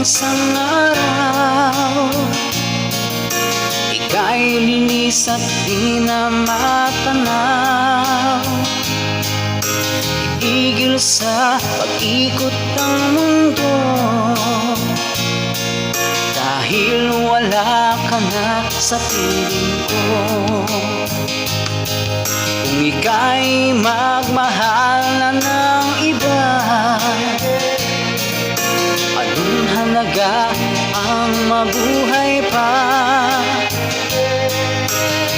isang araw, ika'y linis at di na matanaw. Itigil sa pag-ikot ng mundo, dahil wala ka na sa piling ko. Kung ika'y magmahal na ng iba, anong halaga ang mabuhay pa?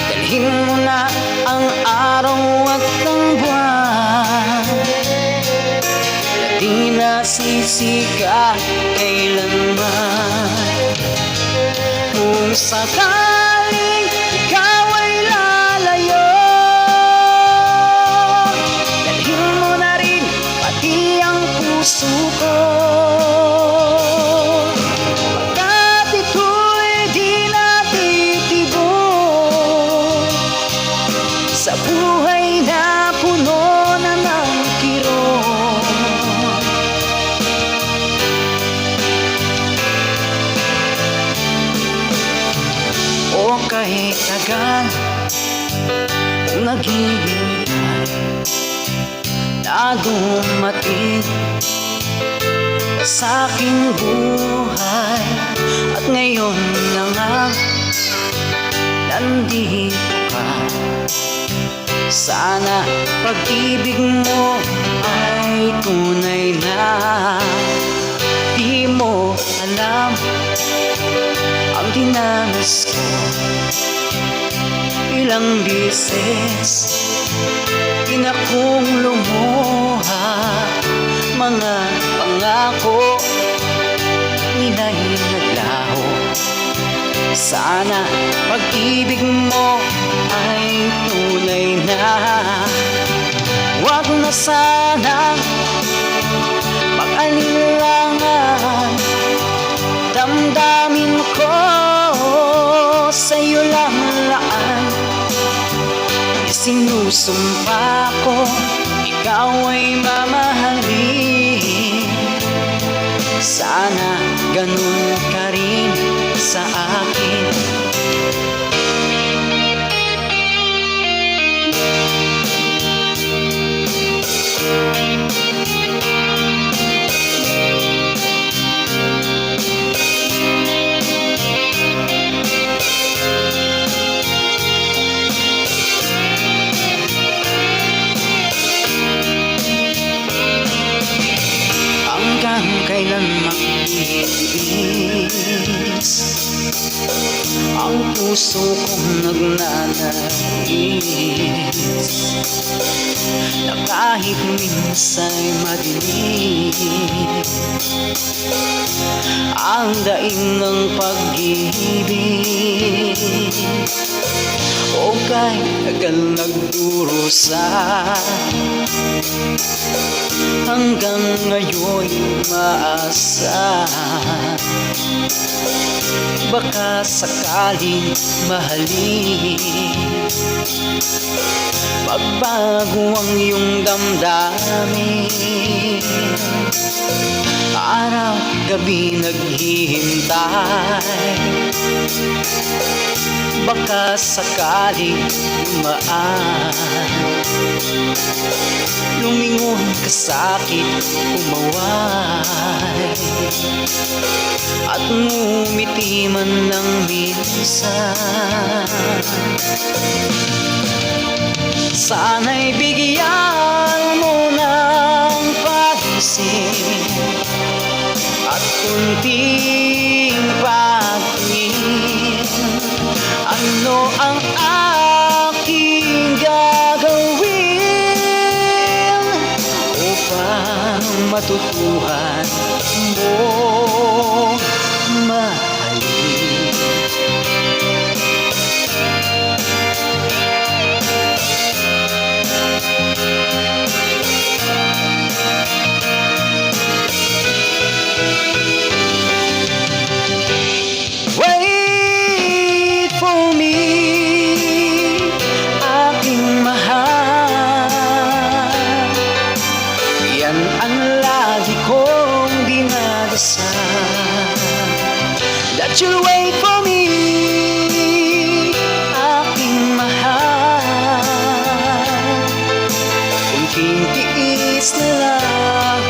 Dalhin mo na ang araw at ang buwan, na di nasisika kailanman. Kung sakaling ikaw ay lalayo, dalhin mo na rin pati ang puso ko. Pagkat ito'y di natitibok sa buhay na puno na ng kirot. O kahit tagal kung naghihintay na dumating sa aking buhay, at ngayon na nga nandito ka. Sana pag-ibig mo ay tunay na. Di mo alam ang dinanas ko, ilang bisis pinakong lumuha. Mga pangako nila'y naglaho. Sana pag-ibig mo ay tunay na. Huwag na sana mag-alinlangan, damdamin ko sa'yo lang laan. Sinusumpa ko, ikaw ay mamahalin. Sana ganun ka rin sa akin. Hanggang kailan mag-iibis ang puso kong nagnanais, na kahit minsa'y madilim ang daing ng pag-ibig. O kahit tagal nagdurusa, hanggang ngayon maasa, baka sakaling mahalin, magbago ang iyong damdamin. Araw gabi naghihintay, baka sakaling dumaan, lumingon ka sa'kin, umaway, at ngumiti man lang minsan. Sana'y bigyan mo ng pag-isip at kunting pagtingin. Ano ang aking gagawin upang matutuhan mo mahalin? Wait for me, aking mahal. Yan ang lagi kong dinadasal. That you'll wait for me, aking mahal. Kunting tiis na lang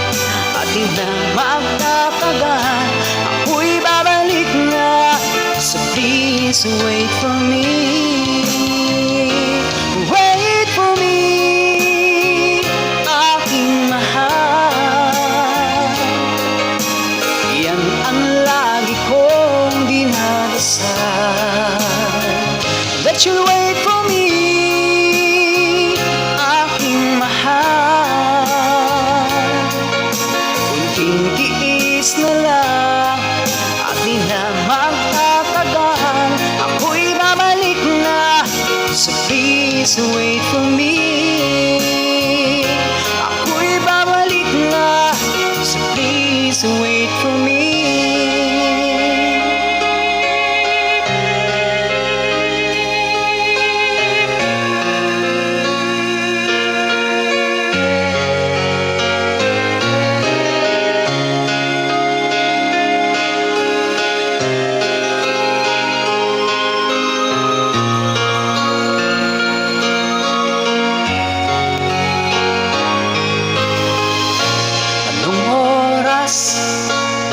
at di na magtatagal, ako'y babalik na. So please wait for me, wait for me, aking mahal. Yan ang lagi kong dinadasal. That you'll wait for me, aking mahal. Kunting tiis na lang at di na magtatagal, ako'y babalik na. So please wait for me, ako'y babalik na. So please wait for me.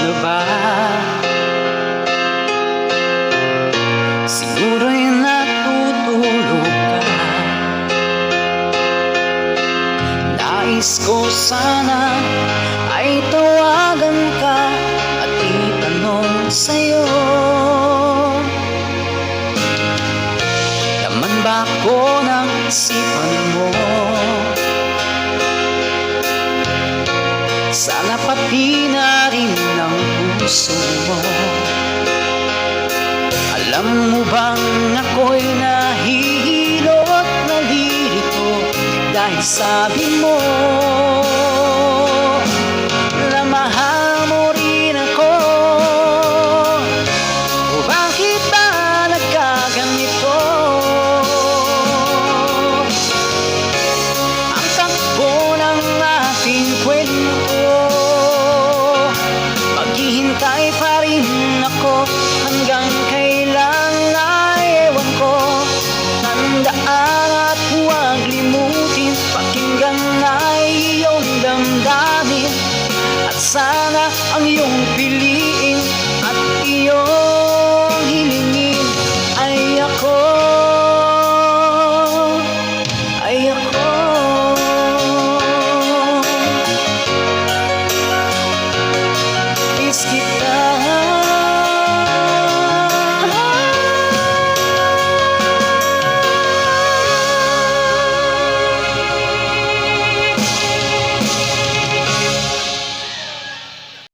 Na ba? Siguro'y natutulog ka. Nais ko sana ay tawagan ka at itanong sa'yo, laman ba ako ng isipan mo? Sana pati na rin ang puso mo. Alam mo bang ako'y nahihilo at nalilito dahil sabi mo na mahal mo rin ako. O bakit ba nagkaganito? Ang takbo ng ating kwento, maghihintay pa rin ako hanggang kailan ay ewan ko. Tandaan at huwag limutin, pakinggan ay iyong damdamin, at sana ang iyong piliin